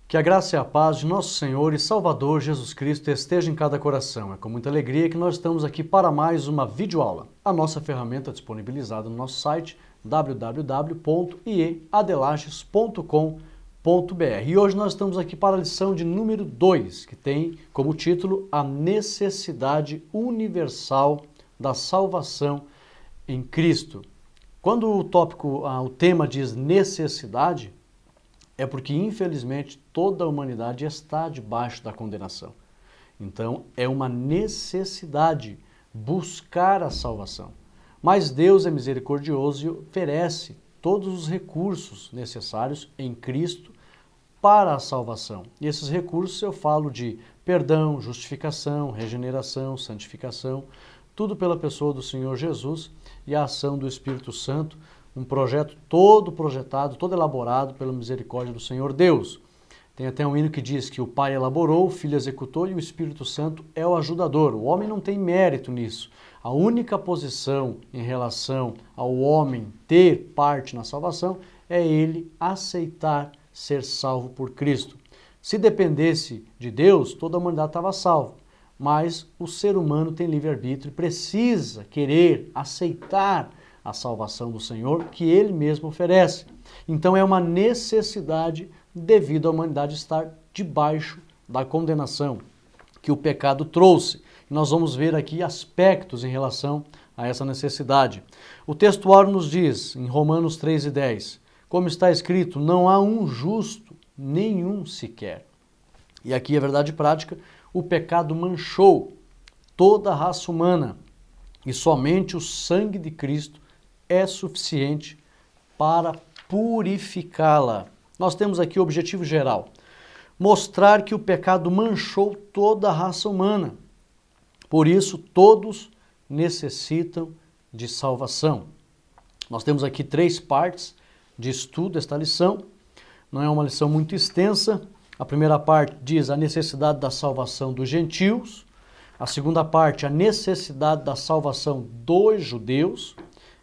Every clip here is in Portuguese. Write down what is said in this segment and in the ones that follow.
Que a graça e a paz de nosso Senhor e Salvador Jesus Cristo esteja em cada coração. É com muita alegria que nós estamos aqui para mais uma videoaula. A nossa ferramenta disponibilizada no nosso site www.ieadelages.com.br. E hoje nós estamos aqui para a lição de número 2, que tem como título A Necessidade Universal da Salvação em Cristo. Quando o tema diz necessidade, é porque, infelizmente, toda a humanidade está debaixo da condenação. Então, é uma necessidade buscar a salvação. Mas Deus é misericordioso e oferece todos os recursos necessários em Cristo para a salvação. E esses recursos eu falo de perdão, justificação, regeneração, santificação, tudo pela pessoa do Senhor Jesus e a ação do Espírito Santo, um projeto todo projetado, todo elaborado pela misericórdia do Senhor Deus. Tem até um hino que diz que o Pai elaborou, o Filho executou e o Espírito Santo é o ajudador. O homem não tem mérito nisso. A única posição em relação ao homem ter parte na salvação é ele aceitar ser salvo por Cristo. Se dependesse de Deus, toda a humanidade estava salva. Mas o ser humano tem livre-arbítrio e precisa querer aceitar a salvação do Senhor que Ele mesmo oferece. Então é uma necessidade devido à humanidade estar debaixo da condenação que o pecado trouxe. Nós vamos ver aqui aspectos em relação a essa necessidade. O textuário nos diz, em Romanos 3:10, como está escrito, não há um justo, nenhum sequer. E aqui a verdade prática, o pecado manchou toda a raça humana e somente o sangue de Cristo é suficiente para purificá-la. Nós temos aqui o objetivo geral, mostrar que o pecado manchou toda a raça humana. Por isso, todos necessitam de salvação. Nós temos aqui 3 partes de estudo desta lição. Não é uma lição muito extensa. A primeira parte diz a necessidade da salvação dos gentios. A segunda parte, a necessidade da salvação dos judeus.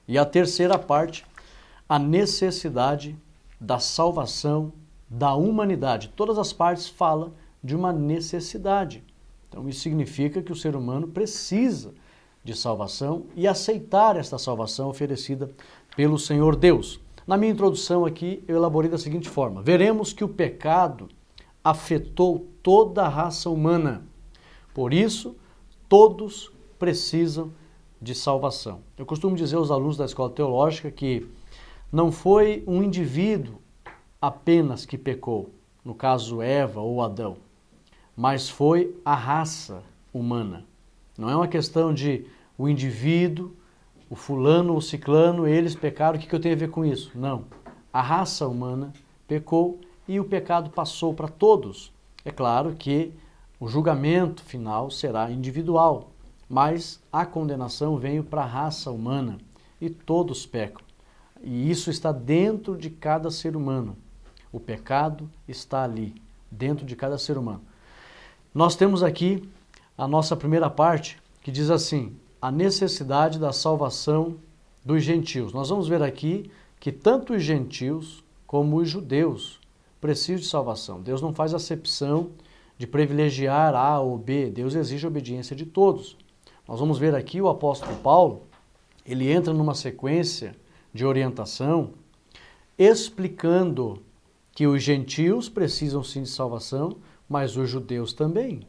E a terceira parte, a necessidade da salvação da humanidade. Todas as partes falam de uma necessidade. Então isso significa que o ser humano precisa de salvação e aceitar esta salvação oferecida pelo Senhor Deus. Na minha introdução aqui, eu elaborei da seguinte forma. Veremos que o pecado afetou toda a raça humana. Por isso, todos precisam de salvação. Eu costumo dizer aos alunos da escola teológica que não foi um indivíduo apenas que pecou, no caso Eva ou Adão, mas foi a raça humana. Não é uma questão de o indivíduo, o fulano ou o ciclano, eles pecaram, o que eu tenho a ver com isso? Não. A raça humana pecou e o pecado passou para todos. É claro que o julgamento final será individual, mas a condenação veio para a raça humana e todos pecam. E isso está dentro de cada ser humano. O pecado está ali, dentro de cada ser humano. Nós temos aqui a nossa primeira parte que diz assim, a necessidade da salvação dos gentios. Nós vamos ver aqui que tanto os gentios como os judeus precisam de salvação. Deus não faz acepção de privilegiar A ou B, Deus exige a obediência de todos. Nós vamos ver aqui o apóstolo Paulo, ele entra numa sequência de orientação explicando que os gentios precisam sim de salvação, mas os judeus também.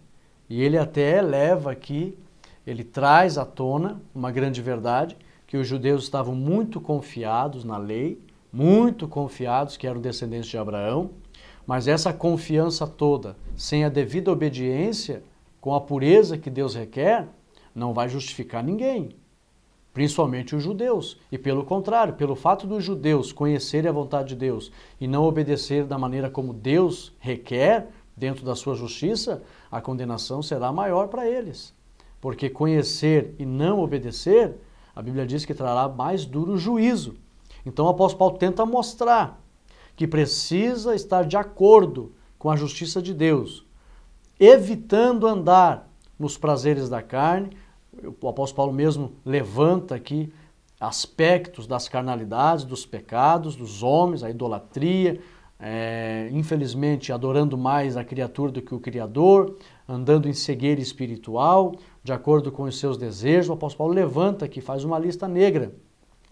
E ele até leva aqui, ele traz à tona uma grande verdade, que os judeus estavam muito confiados na lei, muito confiados que eram descendentes de Abraão, mas essa confiança toda, sem a devida obediência, com a pureza que Deus requer, não vai justificar ninguém, principalmente os judeus. E pelo contrário, pelo fato dos judeus conhecerem a vontade de Deus e não obedecer da maneira como Deus requer, dentro da sua justiça, a condenação será maior para eles. Porque conhecer e não obedecer, a Bíblia diz que trará mais duro juízo. Então o apóstolo Paulo tenta mostrar que precisa estar de acordo com a justiça de Deus, evitando andar nos prazeres da carne. O apóstolo Paulo mesmo levanta aqui aspectos das carnalidades, dos pecados, dos homens, a idolatria, infelizmente adorando mais a criatura do que o Criador, andando em cegueira espiritual, de acordo com os seus desejos. O apóstolo Paulo levanta aqui, faz uma lista negra.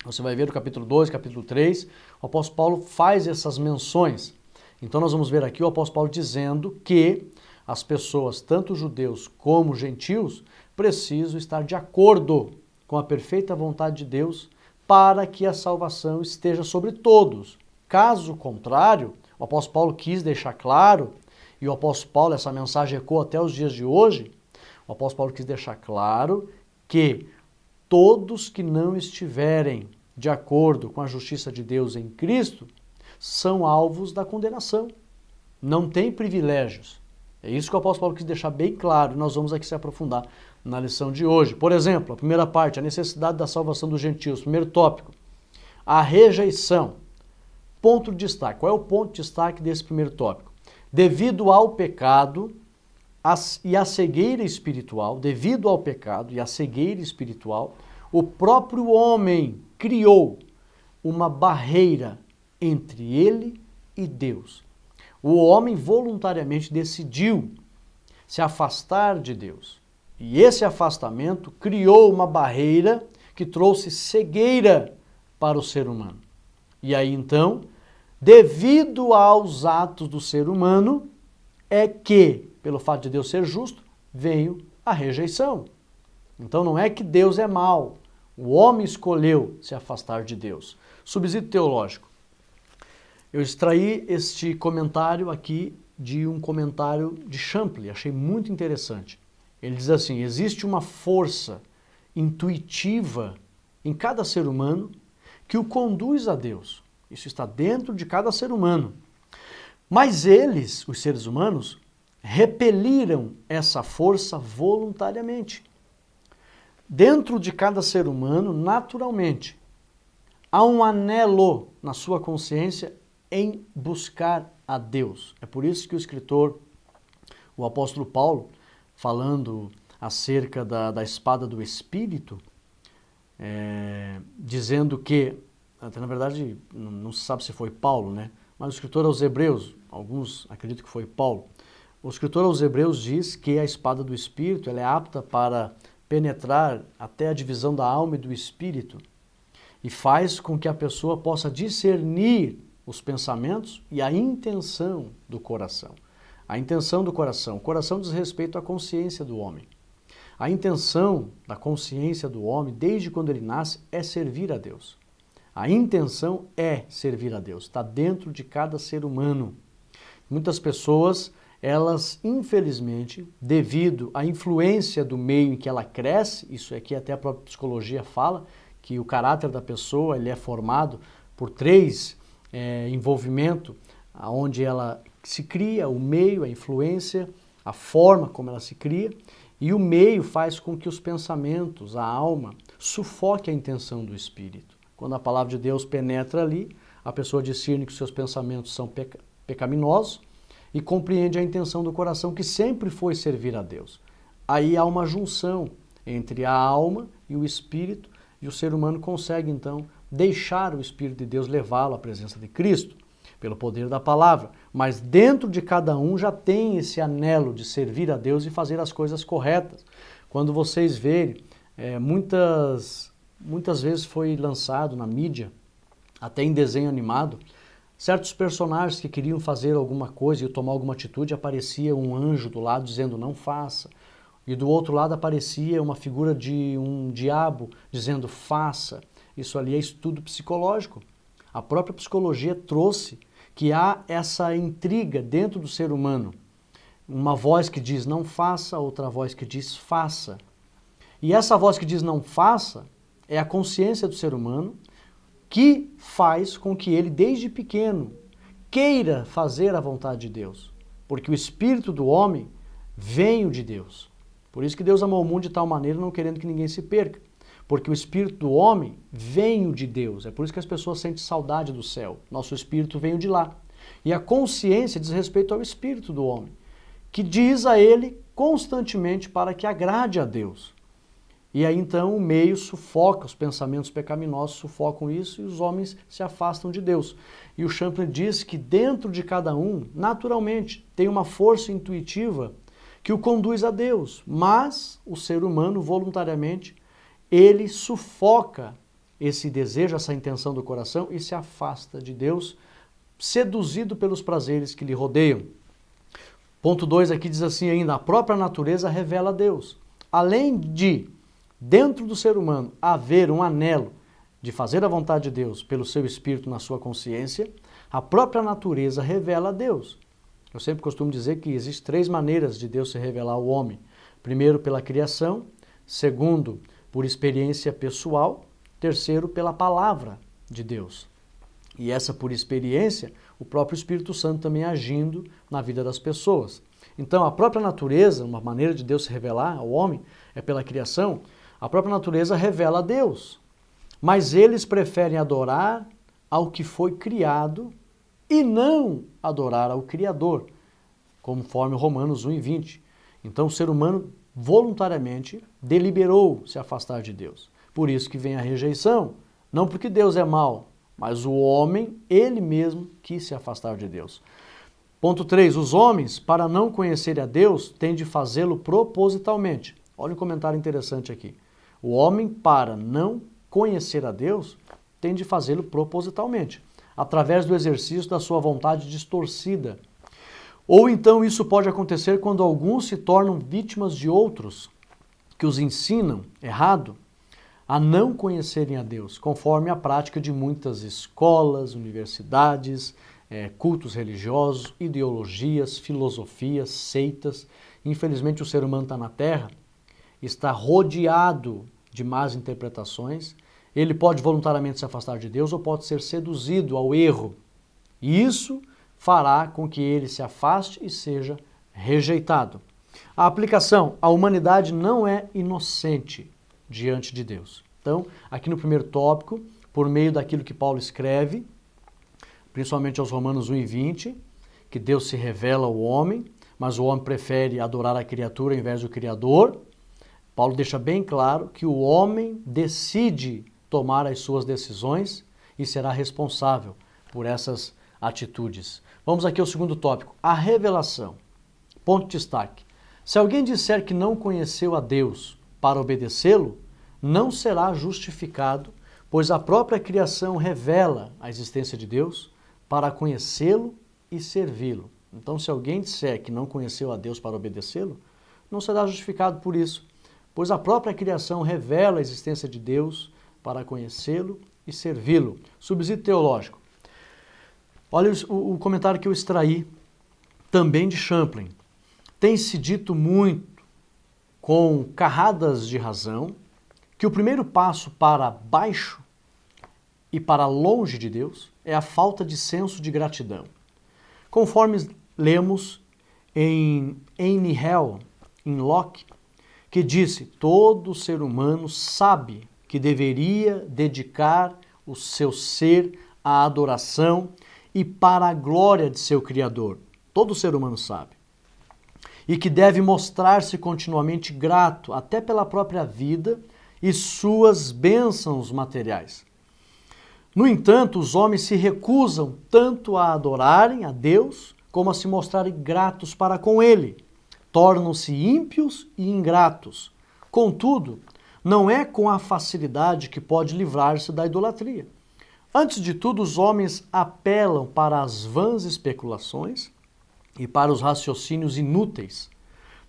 Você vai ver no capítulo 2, capítulo 3, o apóstolo Paulo faz essas menções. Então nós vamos ver aqui o apóstolo Paulo dizendo que as pessoas, tanto judeus como gentios, precisam estar de acordo com a perfeita vontade de Deus para que a salvação esteja sobre todos. Caso contrário, o apóstolo Paulo quis deixar claro, e o apóstolo Paulo, essa mensagem ecoa até os dias de hoje, o apóstolo Paulo quis deixar claro que todos que não estiverem de acordo com a justiça de Deus em Cristo são alvos da condenação. Não tem privilégios. É isso que o apóstolo Paulo quis deixar bem claro, e nós vamos aqui se aprofundar na lição de hoje. Por exemplo, a primeira parte, a necessidade da salvação dos gentios. Primeiro tópico, a rejeição. Ponto de destaque. Qual é o ponto de destaque desse primeiro tópico? Devido ao pecado e à cegueira espiritual, o próprio homem criou uma barreira entre ele e Deus. O homem voluntariamente decidiu se afastar de Deus. E esse afastamento criou uma barreira que trouxe cegueira para o ser humano. E aí então, devido aos atos do ser humano, é que, pelo fato de Deus ser justo, veio a rejeição. Então não é que Deus é mau, o homem escolheu se afastar de Deus. Subsídio teológico. Eu extraí este comentário aqui de um comentário de Champlin, achei muito interessante. Ele diz assim: existe uma força intuitiva em cada ser humano que o conduz a Deus. Isso está dentro de cada ser humano. Mas eles, os seres humanos, repeliram essa força voluntariamente. Dentro de cada ser humano, naturalmente, há um anelo na sua consciência em buscar a Deus. É por isso que o escritor, o apóstolo Paulo, falando acerca da espada do Espírito, dizendo que, até na verdade não se sabe se foi Paulo, né? Mas o escritor aos Hebreus, alguns acreditam que foi Paulo, o escritor aos Hebreus diz que a espada do Espírito ela é apta para penetrar até a divisão da alma e do Espírito e faz com que a pessoa possa discernir os pensamentos e a intenção do coração. A intenção do coração. O coração diz respeito à consciência do homem. A intenção da consciência do homem, desde quando ele nasce, é servir a Deus. A intenção é servir a Deus. Está dentro de cada ser humano. Muitas pessoas, elas, infelizmente, devido à influência do meio em que ela cresce, isso aqui até a própria psicologia fala, que o caráter da pessoa ele é formado por 3 envolvimento, onde ela se cria, o meio, a influência, a forma como ela se cria, e o meio faz com que os pensamentos, a alma, sufoque a intenção do espírito. Quando a palavra de Deus penetra ali, a pessoa discerne que os seus pensamentos são pecaminosos e compreende a intenção do coração, que sempre foi servir a Deus. Aí há uma junção entre a alma e o espírito, e o ser humano consegue então deixar o Espírito de Deus levá-lo à presença de Cristo, pelo poder da palavra. Mas dentro de cada um já tem esse anelo de servir a Deus e fazer as coisas corretas. Quando vocês verem, muitas vezes foi lançado na mídia, até em desenho animado, certos personagens que queriam fazer alguma coisa e tomar alguma atitude, aparecia um anjo do lado dizendo não faça. E do outro lado aparecia uma figura de um diabo dizendo faça. Isso ali é estudo psicológico. A própria psicologia trouxe que há essa intriga dentro do ser humano. Uma voz que diz não faça, outra voz que diz faça. E essa voz que diz não faça é a consciência do ser humano que faz com que ele, desde pequeno, queira fazer a vontade de Deus. Porque o espírito do homem veio de Deus. Por isso que Deus amou o mundo de tal maneira, não querendo que ninguém se perca. Porque o espírito do homem veio de Deus. É por isso que as pessoas sentem saudade do céu. Nosso espírito veio de lá. E a consciência diz respeito ao espírito do homem, que diz a ele constantemente para que agrade a Deus. E aí então o meio sufoca, os pensamentos pecaminosos sufocam isso e os homens se afastam de Deus. E o Champlin diz que dentro de cada um, naturalmente, tem uma força intuitiva que o conduz a Deus, mas o ser humano, voluntariamente, ele sufoca esse desejo, essa intenção do coração e se afasta de Deus, seduzido pelos prazeres que lhe rodeiam. Ponto 2 aqui diz assim ainda, a própria natureza revela a Deus. Além de, dentro do ser humano, haver um anelo de fazer a vontade de Deus pelo seu espírito na sua consciência, a própria natureza revela a Deus. Eu sempre costumo dizer que existem 3 maneiras de Deus se revelar ao homem. Primeiro, pela criação. Segundo, por experiência pessoal. Terceiro, pela palavra de Deus. E essa por experiência, o próprio Espírito Santo também agindo na vida das pessoas. Então, a própria natureza, uma maneira de Deus se revelar ao homem, é pela criação. A própria natureza revela a Deus. Mas eles preferem adorar ao que foi criado e não adorar ao Criador, conforme Romanos 1:20. Então o ser humano voluntariamente deliberou se afastar de Deus. Por isso que vem a rejeição, não porque Deus é mau, mas o homem, ele mesmo, quis se afastar de Deus. Ponto 3. Os homens, para não conhecerem a Deus, têm de fazê-lo propositalmente. Olha um comentário interessante aqui. O homem, para não conhecer a Deus, tem de fazê-lo propositalmente, através do exercício da sua vontade distorcida. Ou então isso pode acontecer quando alguns se tornam vítimas de outros que os ensinam errado a não conhecerem a Deus, conforme a prática de muitas escolas, universidades, cultos religiosos, ideologias, filosofias, seitas. Infelizmente o ser humano está na Terra, está rodeado de más interpretações. Ele pode voluntariamente se afastar de Deus ou pode ser seduzido ao erro. E isso fará com que ele se afaste e seja rejeitado. A aplicação, a humanidade não é inocente diante de Deus. Então, aqui no primeiro tópico, por meio daquilo que Paulo escreve, principalmente aos Romanos 1:20, que Deus se revela ao homem, mas o homem prefere adorar a criatura ao invés do Criador. Paulo deixa bem claro que o homem decide tomar as suas decisões e será responsável por essas atitudes. Vamos aqui ao segundo tópico, a revelação. Ponto de destaque. Se alguém disser que não conheceu a Deus para obedecê-lo, não será justificado, pois a própria criação revela a existência de Deus para conhecê-lo e servi-lo. Então, se alguém disser que não conheceu a Deus para obedecê-lo, não será justificado por isso, pois a própria criação revela a existência de Deus para conhecê-lo e servi-lo. Subsídio teológico. Olha o comentário que eu extraí também de Champlin. Tem-se dito muito, com carradas de razão, que o primeiro passo para baixo e para longe de Deus é a falta de senso de gratidão. Conforme lemos em Aine Hell, em Locke, que disse, todo ser humano sabe que deveria dedicar o seu ser à adoração e para a glória de seu Criador. Todo ser humano sabe. E que deve mostrar-se continuamente grato, até pela própria vida e suas bênçãos materiais. No entanto, os homens se recusam tanto a adorarem a Deus, como a se mostrarem gratos para com Ele. Tornam-se ímpios e ingratos. Contudo, não é com a facilidade que pode livrar-se da idolatria. Antes de tudo, os homens apelam para as vãs especulações e para os raciocínios inúteis,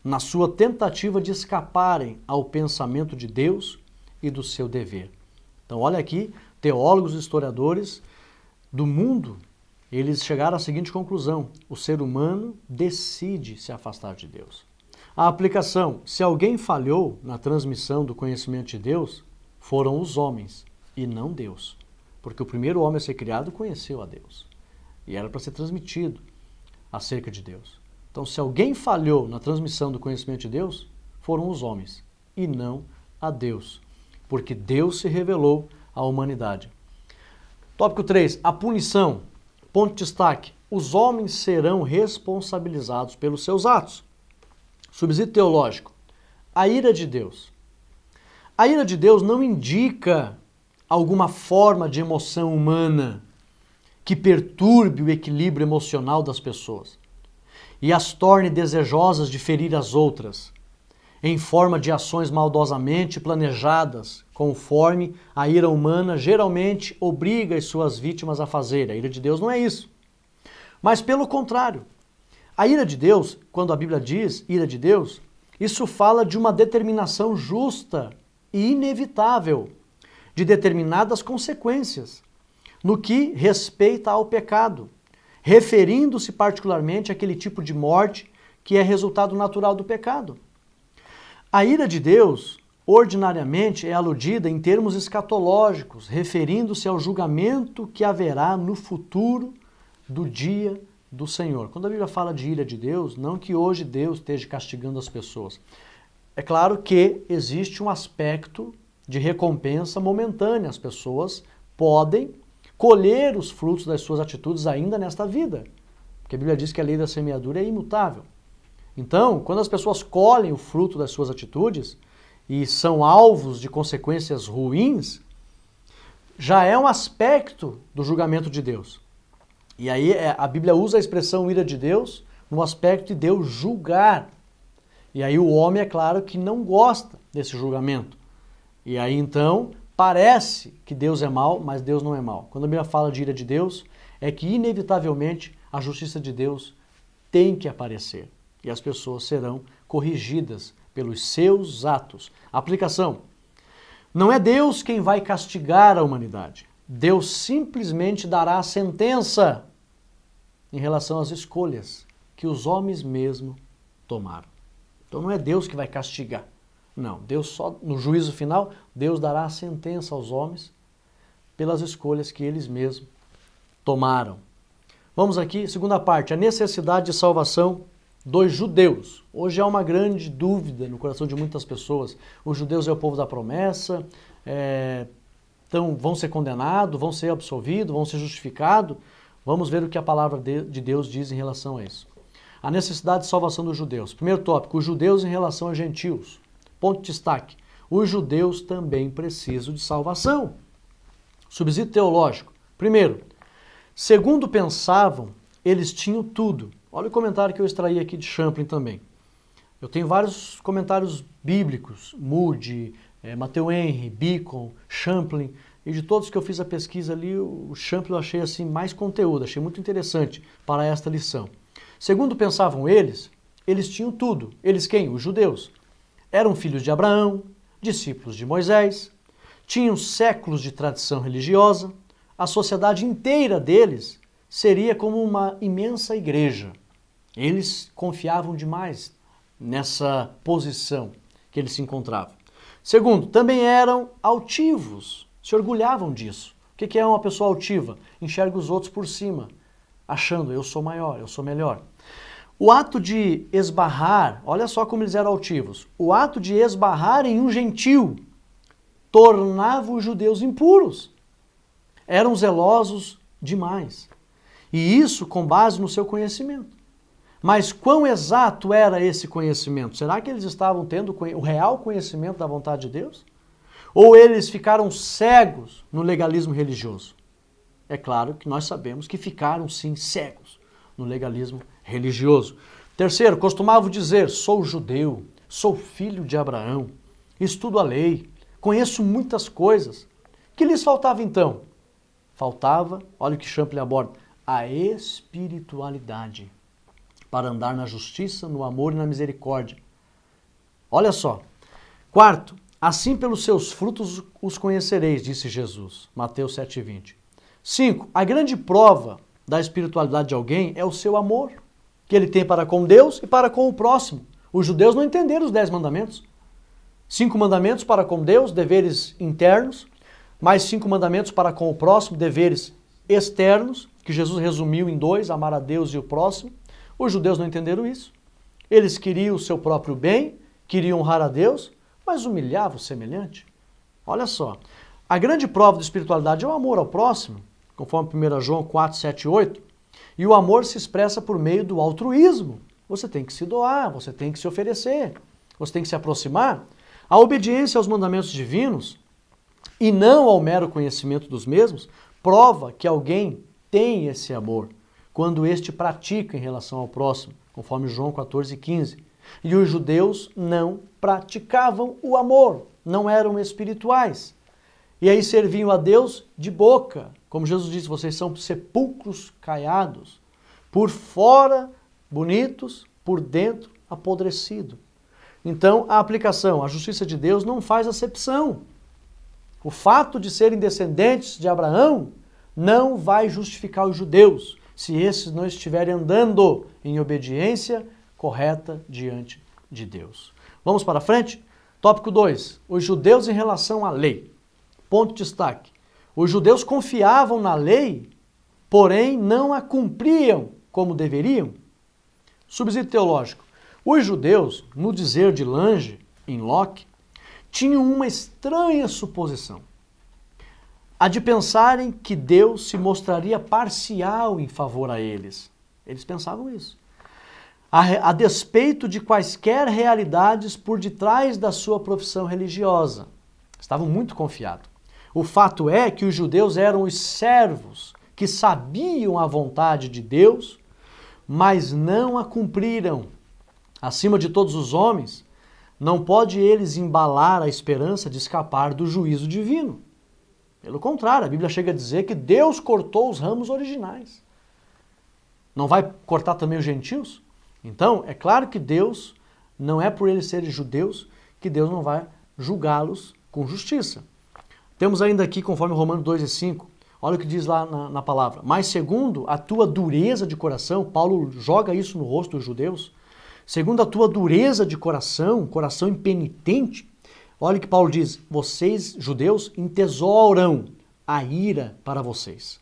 na sua tentativa de escaparem ao pensamento de Deus e do seu dever. Então, olha aqui, teólogos e historiadores do mundo, eles chegaram à seguinte conclusão: o ser humano decide se afastar de Deus. A aplicação: se alguém falhou na transmissão do conhecimento de Deus, foram os homens e não Deus. Porque o primeiro homem a ser criado conheceu a Deus. E era para ser transmitido acerca de Deus. Então, se alguém falhou na transmissão do conhecimento de Deus, foram os homens e não a Deus. Porque Deus se revelou à humanidade. Tópico 3. A punição. Ponto de destaque. Os homens serão responsabilizados pelos seus atos. Subsídio teológico. A ira de Deus. A ira de Deus não indica alguma forma de emoção humana que perturbe o equilíbrio emocional das pessoas e as torne desejosas de ferir as outras, em forma de ações maldosamente planejadas, conforme a ira humana geralmente obriga as suas vítimas a fazer. A ira de Deus não é isso. Mas pelo contrário, a ira de Deus, quando a Bíblia diz ira de Deus, isso fala de uma determinação justa e inevitável de determinadas consequências no que respeita ao pecado, referindo-se particularmente àquele tipo de morte que é resultado natural do pecado. A ira de Deus, ordinariamente, é aludida em termos escatológicos, referindo-se ao julgamento que haverá no futuro do dia do Senhor. Quando a Bíblia fala de ira de Deus, não que hoje Deus esteja castigando as pessoas. É claro que existe um aspecto de recompensa momentânea. As pessoas podem colher os frutos das suas atitudes ainda nesta vida. Porque a Bíblia diz que a lei da semeadura é imutável. Então, quando as pessoas colhem o fruto das suas atitudes e são alvos de consequências ruins, já é um aspecto do julgamento de Deus. E aí a Bíblia usa a expressão ira de Deus no aspecto de Deus julgar. E aí o homem, é claro, que não gosta desse julgamento. E aí então parece que Deus é mau, mas Deus não é mau. Quando a Bíblia fala de ira de Deus, é que inevitavelmente a justiça de Deus tem que aparecer. E as pessoas serão corrigidas pelos seus atos. Aplicação. Não é Deus quem vai castigar a humanidade. Deus simplesmente dará a sentença em relação às escolhas que os homens mesmo tomaram. Então não é Deus que vai castigar. Não, Deus só no juízo final, Deus dará a sentença aos homens pelas escolhas que eles mesmos tomaram. Vamos aqui, segunda parte, a necessidade de salvação dos judeus. Hoje há uma grande dúvida no coração de muitas pessoas. Os judeus é o povo da promessa, então vão ser condenados, vão ser absolvidos, vão ser justificados. Vamos ver o que a palavra de Deus diz em relação a isso. A necessidade de salvação dos judeus. Primeiro tópico, os judeus em relação a gentios. Ponto de destaque. Os judeus também precisam de salvação. Subsídio teológico. Primeiro, segundo pensavam, eles tinham tudo. Olha o comentário que eu extraí aqui de Champlin também. Eu tenho vários comentários bíblicos, Moody, Matthew Henry, Beacon, Champlin, e de todos que eu fiz a pesquisa ali, o Champlin eu achei assim mais conteúdo, achei muito interessante para esta lição. Segundo pensavam eles tinham tudo. Eles quem? Os judeus. Eram filhos de Abraão, discípulos de Moisés, tinham séculos de tradição religiosa, a sociedade inteira deles seria como uma imensa igreja. Eles confiavam demais nessa posição que eles se encontravam. Segundo, também eram altivos, se orgulhavam disso. O que é uma pessoa altiva? Enxerga os outros por cima, achando eu sou maior, eu sou melhor. O ato de esbarrar, olha só como eles eram altivos, o ato de esbarrar em um gentil tornava os judeus impuros. Eram zelosos demais. E isso com base no seu conhecimento. Mas quão exato era esse conhecimento? Será que eles estavam tendo o real conhecimento da vontade de Deus? Ou eles ficaram cegos no legalismo religioso? É claro que nós sabemos que ficaram sim cegos no legalismo religioso. Terceiro, costumavam dizer, sou judeu, sou filho de Abraão, estudo a lei, conheço muitas coisas. O que lhes faltava então? Faltava, olha o que Champlin aborda, a espiritualidade para andar na justiça, no amor e na misericórdia. Olha só. Quarto, assim pelos seus frutos os conhecereis, disse Jesus, Mateus 7,20. 5. A grande prova da espiritualidade de alguém é o seu amor, que ele tem para com Deus e para com o próximo. Os judeus não entenderam os 10 mandamentos. 5 mandamentos para com Deus, deveres internos, mais 5 mandamentos para com o próximo, deveres externos, que Jesus resumiu em 2, amar a Deus e o próximo. Os judeus não entenderam isso. Eles queriam o seu próprio bem, queriam honrar a Deus, mas humilhavam o semelhante. Olha só, a grande prova de espiritualidade é o amor ao próximo, conforme 1 João 4, 7 e 8, e o amor se expressa por meio do altruísmo. Você tem que se doar, você tem que se oferecer, você tem que se aproximar. A obediência aos mandamentos divinos, e não ao mero conhecimento dos mesmos, prova que alguém tem esse amor, quando este pratica em relação ao próximo, conforme João 14,15. E os judeus não praticavam o amor, não eram espirituais. E aí serviam a Deus de boca. Como Jesus disse, vocês são sepulcros caiados, por fora bonitos, por dentro apodrecido. Então, a aplicação, a justiça de Deus não faz acepção. O fato de serem descendentes de Abraão não vai justificar os judeus, se esses não estiverem andando em obediência correta diante de Deus. Vamos para frente? Tópico 2. Os judeus em relação à lei. Ponto de destaque. Os judeus confiavam na lei, porém não a cumpriam como deveriam. Subsídio teológico. Os judeus, no dizer de Lange, em Locke, tinham uma estranha suposição. A de pensarem que Deus se mostraria parcial em favor a eles. Eles pensavam isso. A despeito de quaisquer realidades por detrás da sua profissão religiosa. Estavam muito confiados. O fato é que os judeus eram os servos que sabiam a vontade de Deus, mas não a cumpriram. Acima de todos os homens, não pode eles embalar a esperança de escapar do juízo divino. Pelo contrário, a Bíblia chega a dizer que Deus cortou os ramos originais. Não vai cortar também os gentios? Então, é claro que Deus, não é por eles serem judeus, que Deus não vai julgá-los com justiça. Temos ainda aqui, conforme Romanos 2,5, olha o que diz lá na palavra. Mas segundo a tua dureza de coração, Paulo joga isso no rosto dos judeus, segundo a tua dureza de coração, coração impenitente, olha o que Paulo diz, vocês, judeus, entesouram a ira para vocês,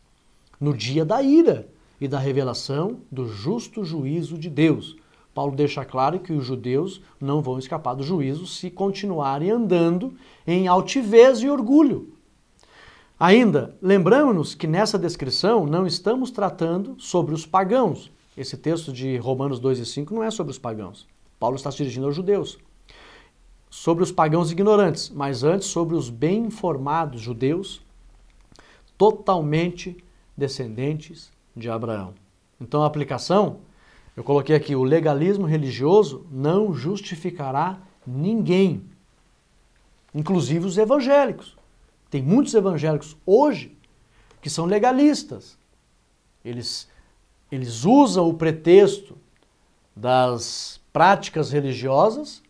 no dia da ira e da revelação do justo juízo de Deus. Paulo deixa claro que os judeus não vão escapar do juízo se continuarem andando em altivez e orgulho. Ainda, lembramos-nos que nessa descrição não estamos tratando sobre os pagãos. Esse texto de Romanos 2,5 não é sobre os pagãos. Paulo está se dirigindo aos judeus. Sobre os pagãos ignorantes, mas antes sobre os bem informados judeus, totalmente descendentes de Abraão. Então a aplicação, eu coloquei aqui, o legalismo religioso não justificará ninguém, inclusive os evangélicos. Tem muitos evangélicos hoje que são legalistas. Eles usam o pretexto das práticas religiosas,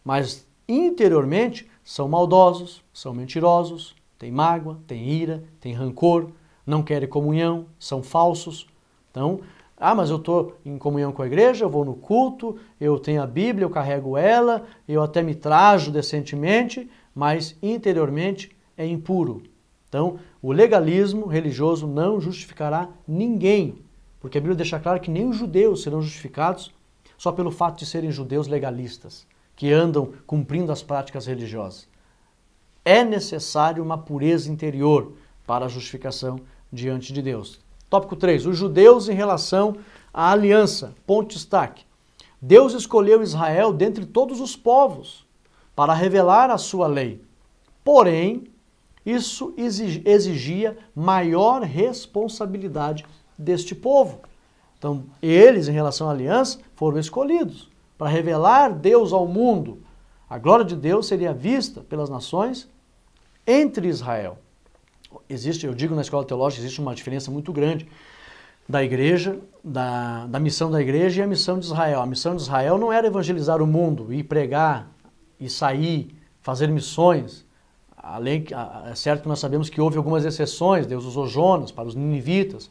mas interiormente são maldosos, são mentirosos, têm mágoa, têm ira, têm rancor, não querem comunhão, são falsos. Então, mas eu estou em comunhão com a igreja, eu vou no culto, eu tenho a Bíblia, eu carrego ela, eu até me trajo decentemente, mas interiormente é impuro. Então, o legalismo religioso não justificará ninguém, porque a Bíblia deixa claro que nem os judeus serão justificados só pelo fato de serem judeus legalistas, que andam cumprindo as práticas religiosas. É necessário uma pureza interior para a justificação diante de Deus. Tópico 3. Os judeus em relação à aliança. Ponto de destaque. Deus escolheu Israel dentre todos os povos para revelar a sua lei. Porém, isso exigia maior responsabilidade deste povo. Então, eles, em relação à aliança, foram escolhidos para revelar Deus ao mundo. A glória de Deus seria vista pelas nações entre Israel. Eu digo na escola teológica, existe uma diferença muito grande da igreja, da missão da igreja e a missão de Israel. A missão de Israel não era evangelizar o mundo, ir pregar, e sair, fazer missões. É certo que nós sabemos que houve algumas exceções, Deus usou Jonas para os ninivitas,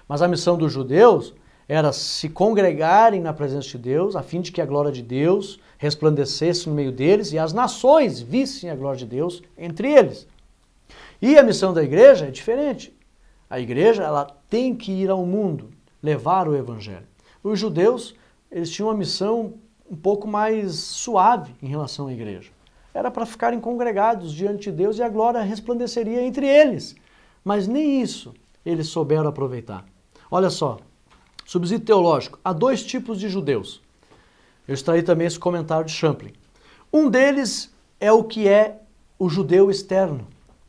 mas a missão dos judeus era se congregarem na presença de Deus, a fim de que a glória de Deus resplandecesse no meio deles e as nações vissem a glória de Deus entre eles. E a missão da igreja é diferente. A igreja ela tem que ir ao mundo, levar o evangelho. Os judeus eles tinham uma missão um pouco mais suave em relação à igreja. Era para ficarem congregados diante de Deus e a glória resplandeceria entre eles. Mas nem isso eles souberam aproveitar. Olha só, subsídio teológico. Há dois tipos de judeus. Eu extraí também esse comentário de Champlin. Um deles é o que é o judeu externo.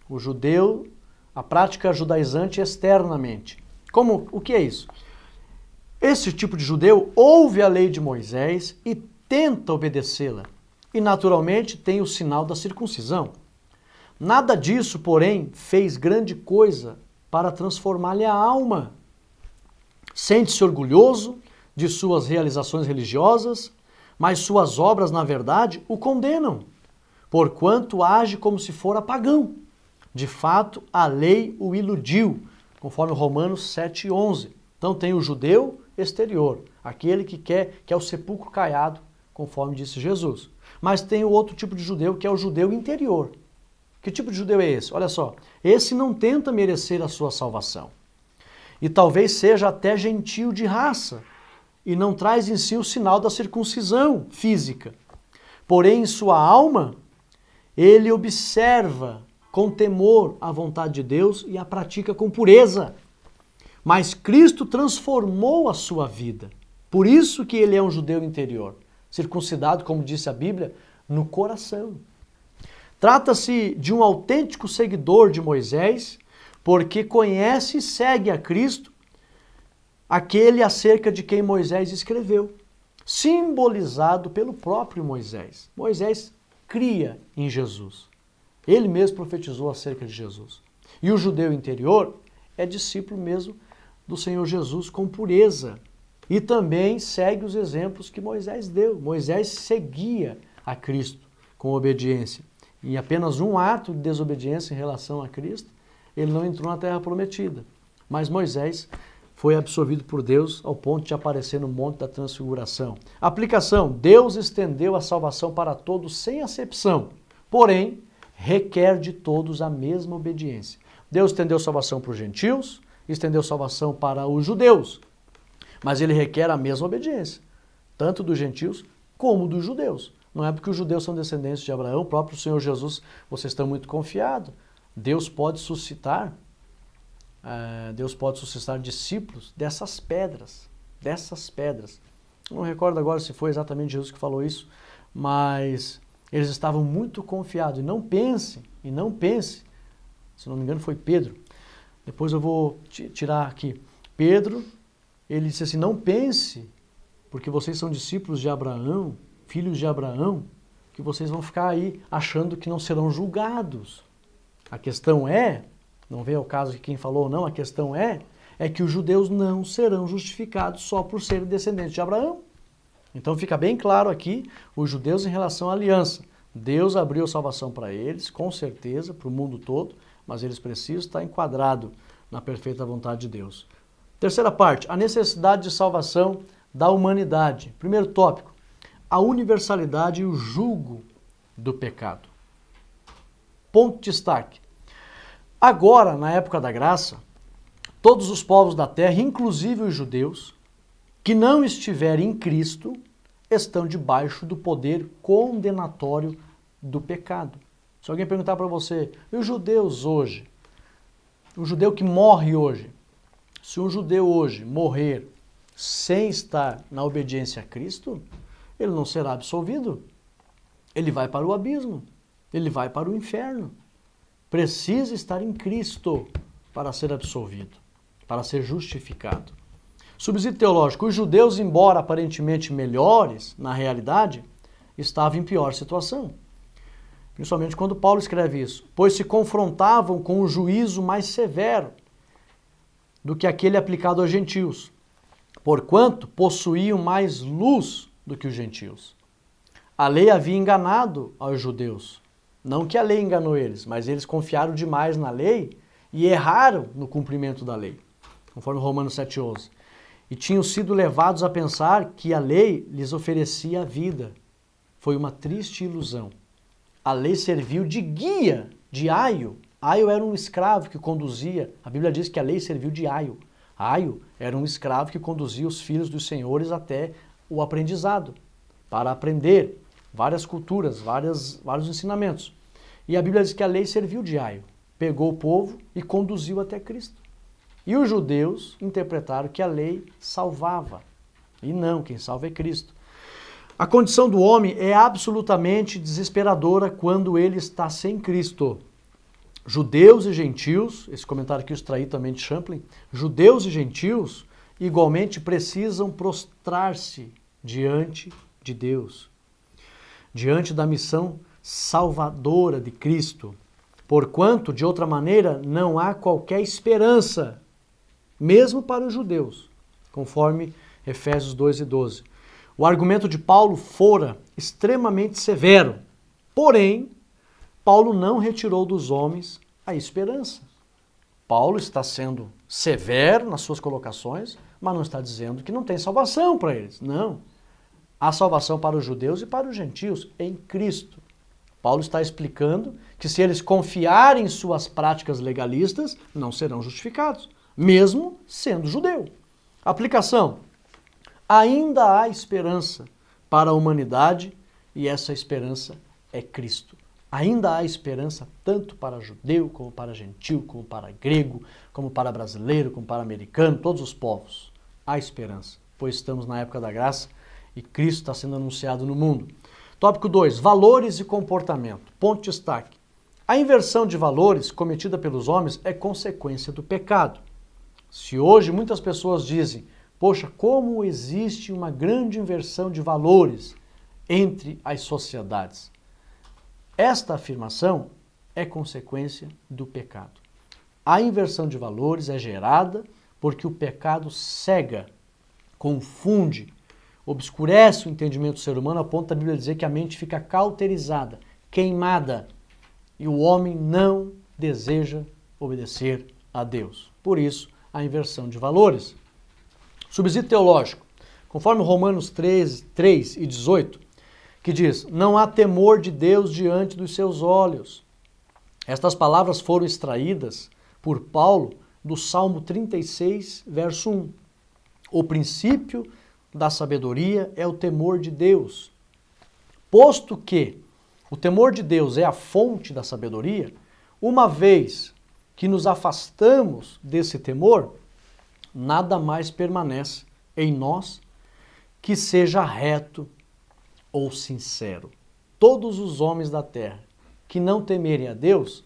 O judeu, a prática judaizante externamente. O que é isso? Esse tipo de judeu ouve a lei de Moisés e tenta obedecê-la. E naturalmente tem o sinal da circuncisão. Nada disso, porém, fez grande coisa para transformar-lhe a alma. Sente-se orgulhoso de suas realizações religiosas, mas suas obras, na verdade, o condenam, porquanto age como se fora pagão. De fato, a lei o iludiu, conforme Romanos 7:11. Então tem o judeu exterior, aquele que quer o sepulcro caiado, conforme disse Jesus. Mas tem o outro tipo de judeu, que é o judeu interior. Que tipo de judeu é esse? Olha só, esse não tenta merecer a sua salvação. E talvez seja até gentio de raça, e não traz em si o sinal da circuncisão física. Porém, em sua alma, ele observa com temor a vontade de Deus e a pratica com pureza. Mas Cristo transformou a sua vida. Por isso que ele é um judeu interior, circuncidado, como disse a Bíblia, no coração. Trata-se de um autêntico seguidor de Moisés, porque conhece e segue a Cristo, aquele acerca de quem Moisés escreveu, simbolizado pelo próprio Moisés. Moisés cria em Jesus. Ele mesmo profetizou acerca de Jesus. E o judeu interior é discípulo mesmo do Senhor Jesus com pureza. E também segue os exemplos que Moisés deu. Moisés seguia a Cristo com obediência. E apenas um ato de desobediência em relação a Cristo, ele não entrou na terra prometida. Mas Moisés foi absolvido por Deus ao ponto de aparecer no Monte da Transfiguração. Aplicação: Deus estendeu a salvação para todos sem acepção, porém requer de todos a mesma obediência. Deus estendeu salvação para os gentios, estendeu salvação para os judeus, mas ele requer a mesma obediência, tanto dos gentios como dos judeus. Não é porque os judeus são descendentes de Abraão, o próprio Senhor Jesus, vocês estão muito confiados. Deus pode suscitar discípulos dessas pedras. Não recordo agora se foi exatamente Jesus que falou isso, mas eles estavam muito confiados. E não pense, se não me engano foi Pedro, depois eu vou tirar aqui. Pedro, ele disse assim, não pense, porque vocês são discípulos de Abraão, filhos de Abraão, que vocês vão ficar aí achando que não serão julgados. A questão é, não vem ao caso de quem falou ou não, a questão é que os judeus não serão justificados só por serem descendentes de Abraão. Então fica bem claro aqui, os judeus em relação à aliança. Deus abriu a salvação para eles, com certeza, para o mundo todo, mas eles precisam estar enquadrados na perfeita vontade de Deus. Terceira parte, a necessidade de salvação da humanidade. Primeiro tópico, a universalidade e o jugo do pecado. Ponto de destaque. Agora, na época da graça, todos os povos da terra, inclusive os judeus, que não estiverem em Cristo, estão debaixo do poder condenatório do pecado. Se alguém perguntar para você, e os judeus hoje? O judeu que morre hoje, se um judeu hoje morrer sem estar na obediência a Cristo, ele não será absolvido. Ele vai para o abismo, ele vai para o inferno. Precisa estar em Cristo para ser absolvido, para ser justificado. Subsídio teológico, os judeus, embora aparentemente melhores, na realidade, estavam em pior situação. Principalmente quando Paulo escreve isso, pois se confrontavam com o juízo mais severo do que aquele aplicado aos gentios, porquanto possuíam mais luz do que os gentios. A lei havia enganado aos judeus. Não que a lei enganou eles, mas eles confiaram demais na lei e erraram no cumprimento da lei, conforme Romanos 7:11. E tinham sido levados a pensar que a lei lhes oferecia a vida. Foi uma triste ilusão. A lei serviu de guia, de aio. Aio era um escravo que conduzia, a Bíblia diz que a lei serviu de aio. Aio era um escravo que conduzia os filhos dos senhores até o aprendizado, para aprender várias culturas, vários ensinamentos. E a Bíblia diz que a lei serviu de aio, pegou o povo e conduziu até Cristo. E os judeus interpretaram que a lei salvava. E não, quem salva é Cristo. A condição do homem é absolutamente desesperadora quando ele está sem Cristo. Judeus e gentios, esse comentário aqui eu extraí também de Champlin, judeus e gentios igualmente precisam prostrar-se diante de Deus, diante da missão salvadora de Cristo, porquanto, de outra maneira, não há qualquer esperança, mesmo para os judeus, conforme Efésios 2:12. O argumento de Paulo fora extremamente severo, porém, Paulo não retirou dos homens a esperança. Paulo está sendo severo nas suas colocações, mas não está dizendo que não tem salvação para eles. Não. Há salvação para os judeus e para os gentios em Cristo. Paulo está explicando que se eles confiarem em suas práticas legalistas, não serão justificados, mesmo sendo judeu. Aplicação. Ainda há esperança para a humanidade e essa esperança é Cristo. Ainda há esperança tanto para judeu, como para gentil, como para grego, como para brasileiro, como para americano, todos os povos. Há esperança, pois estamos na época da graça e Cristo está sendo anunciado no mundo. Tópico 2, valores e comportamento. Ponto de destaque. A inversão de valores cometida pelos homens é consequência do pecado. Se hoje muitas pessoas dizem, poxa, como existe uma grande inversão de valores entre as sociedades. Esta afirmação é consequência do pecado. A inversão de valores é gerada porque o pecado cega, confunde, obscurece o entendimento do ser humano a ponto da Bíblia dizer que a mente fica cauterizada, queimada, e o homem não deseja obedecer a Deus. Por isso, a inversão de valores. Subsídio teológico, conforme Romanos 3:18, que diz, não há temor de Deus diante dos seus olhos. Estas palavras foram extraídas por Paulo do Salmo 36, verso 1. O princípio da sabedoria é o temor de Deus. Posto que o temor de Deus é a fonte da sabedoria, uma vez que nos afastamos desse temor, nada mais permanece em nós que seja reto ou sincero. Todos os homens da terra que não temerem a Deus,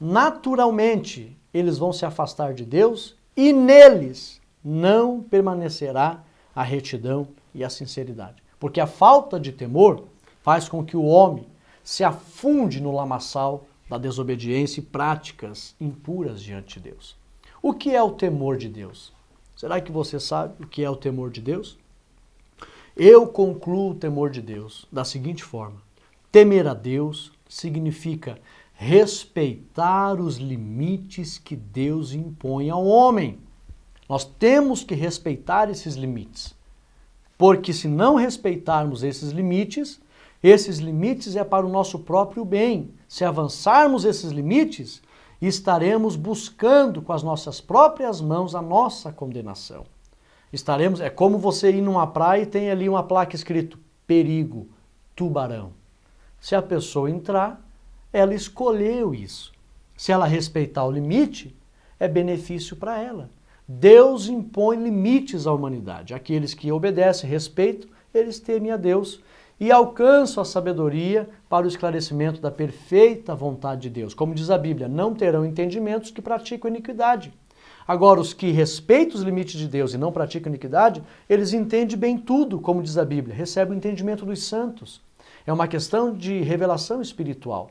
naturalmente eles vão se afastar de Deus e neles não permanecerá a retidão e a sinceridade. Porque a falta de temor faz com que o homem se afunde no lamaçal da desobediência e práticas impuras diante de Deus. O que é o temor de Deus? Será que você sabe o que é o temor de Deus? Eu concluo o temor de Deus da seguinte forma. Temer a Deus significa respeitar os limites que Deus impõe ao homem. Nós temos que respeitar esses limites. Porque se não respeitarmos esses limites é para o nosso próprio bem. Se avançarmos esses limites, estaremos buscando com as nossas próprias mãos a nossa condenação. É como você ir numa praia e tem ali uma placa escrito perigo, tubarão. Se a pessoa entrar, ela escolheu isso. Se ela respeitar o limite, é benefício para ela. Deus impõe limites à humanidade. Aqueles que obedecem, respeitam, eles temem a Deus e alcançam a sabedoria para o esclarecimento da perfeita vontade de Deus. Como diz a Bíblia, não terão entendimentos que praticam iniquidade. Agora, os que respeitam os limites de Deus e não praticam iniquidade, eles entendem bem tudo, como diz a Bíblia, recebem o entendimento dos santos. É uma questão de revelação espiritual.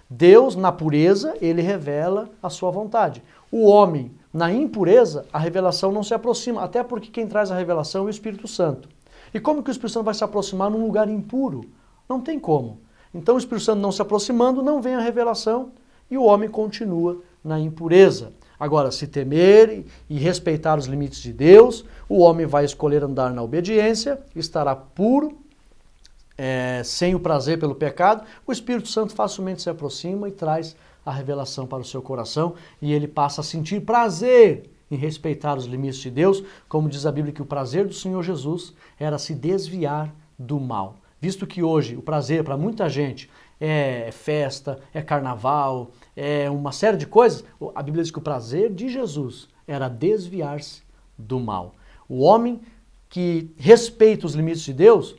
Deus, na pureza, ele revela a sua vontade. O homem, na impureza, a revelação não se aproxima, até porque quem traz a revelação é o Espírito Santo. E como que o Espírito Santo vai se aproximar num lugar impuro? Não tem como. Então o Espírito Santo não se aproximando, não vem a revelação e o homem continua na impureza. Agora, se temer e respeitar os limites de Deus, o homem vai escolher andar na obediência, estará puro, sem o prazer pelo pecado, o Espírito Santo facilmente se aproxima e traz a revelação para o seu coração e ele passa a sentir prazer em respeitar os limites de Deus, como diz a Bíblia que o prazer do Senhor Jesus era se desviar do mal. Visto que hoje o prazer para muita gente é festa, é carnaval, é uma série de coisas, a Bíblia diz que o prazer de Jesus era desviar-se do mal. O homem que respeita os limites de Deus,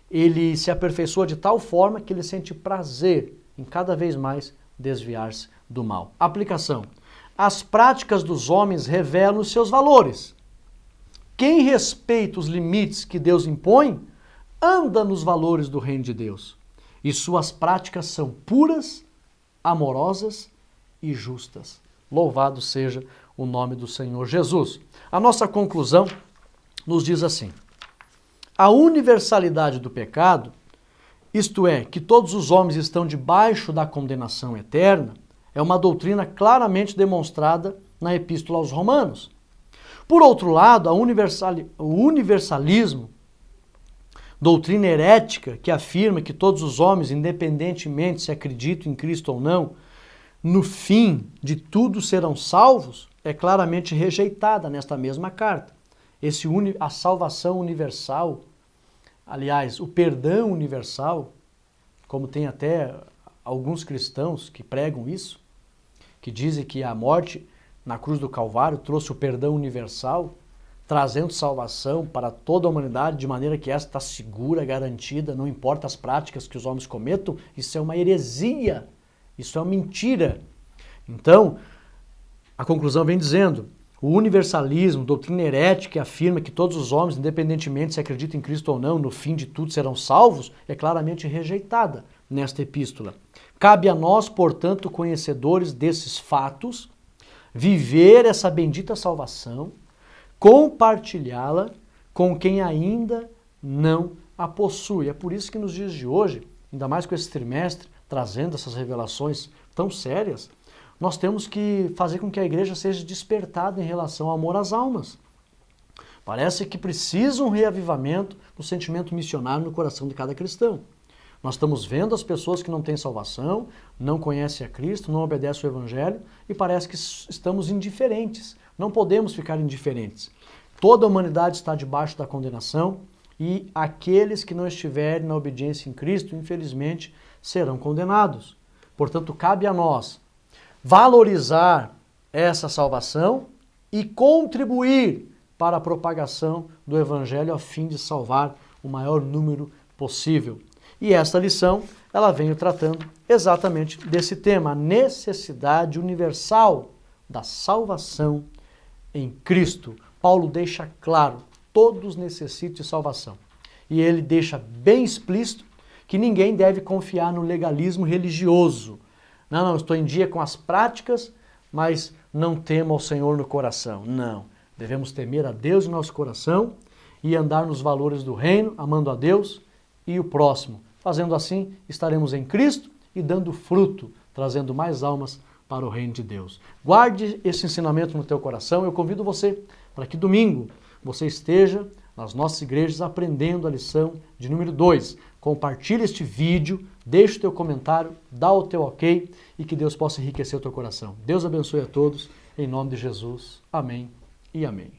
ele se aperfeiçoa de tal forma que ele sente prazer em cada vez mais desviar-se do mal. Aplicação. As práticas dos homens revelam os seus valores. Quem respeita os limites que Deus impõe, anda nos valores do reino de Deus. E suas práticas são puras, amorosas e justas. Louvado seja o nome do Senhor Jesus. A nossa conclusão nos diz assim: a universalidade do pecado, isto é, que todos os homens estão debaixo da condenação eterna, é uma doutrina claramente demonstrada na Epístola aos Romanos. Por outro lado, o universalismo, doutrina herética que afirma que todos os homens, independentemente se acreditam em Cristo ou não, no fim de tudo serão salvos, é claramente rejeitada nesta mesma carta. A salvação universal, aliás, o perdão universal, como tem até alguns cristãos que pregam isso, que dizem que a morte na cruz do Calvário trouxe o perdão universal, trazendo salvação para toda a humanidade, de maneira que esta está segura, garantida, não importa as práticas que os homens cometam, isso é uma heresia, isso é uma mentira. Então, a conclusão vem dizendo, o universalismo, doutrina herética que afirma que todos os homens, independentemente se acreditam em Cristo ou não, no fim de tudo serão salvos, é claramente rejeitada nesta epístola. Cabe a nós, portanto, conhecedores desses fatos, viver essa bendita salvação, compartilhá-la com quem ainda não a possui. É por isso que nos dias de hoje, ainda mais com esse trimestre, trazendo essas revelações tão sérias, nós temos que fazer com que a igreja seja despertada em relação ao amor às almas. Parece que precisa um reavivamento do sentimento missionário no coração de cada cristão. Nós estamos vendo as pessoas que não têm salvação, não conhecem a Cristo, não obedecem ao Evangelho e parece que estamos indiferentes. Não podemos ficar indiferentes. Toda a humanidade está debaixo da condenação e aqueles que não estiverem na obediência em Cristo, infelizmente, serão condenados. Portanto, cabe a nós valorizar essa salvação e contribuir para a propagação do Evangelho a fim de salvar o maior número possível. E esta lição, ela vem tratando exatamente desse tema, a necessidade universal da salvação em Cristo. Paulo deixa claro, todos necessitam de salvação. E ele deixa bem explícito que ninguém deve confiar no legalismo religioso. Não, estou em dia com as práticas, mas não temo ao Senhor no coração. Não, devemos temer a Deus em nosso coração e andar nos valores do reino, amando a Deus e o próximo. Fazendo assim, estaremos em Cristo e dando fruto, trazendo mais almas para o reino de Deus. Guarde esse ensinamento no teu coração. Eu convido você para que domingo você esteja nas nossas igrejas aprendendo a lição de número 2. Compartilhe este vídeo, deixe o teu comentário, dá o teu ok e que Deus possa enriquecer o teu coração. Deus abençoe a todos, em nome de Jesus. Amém e amém.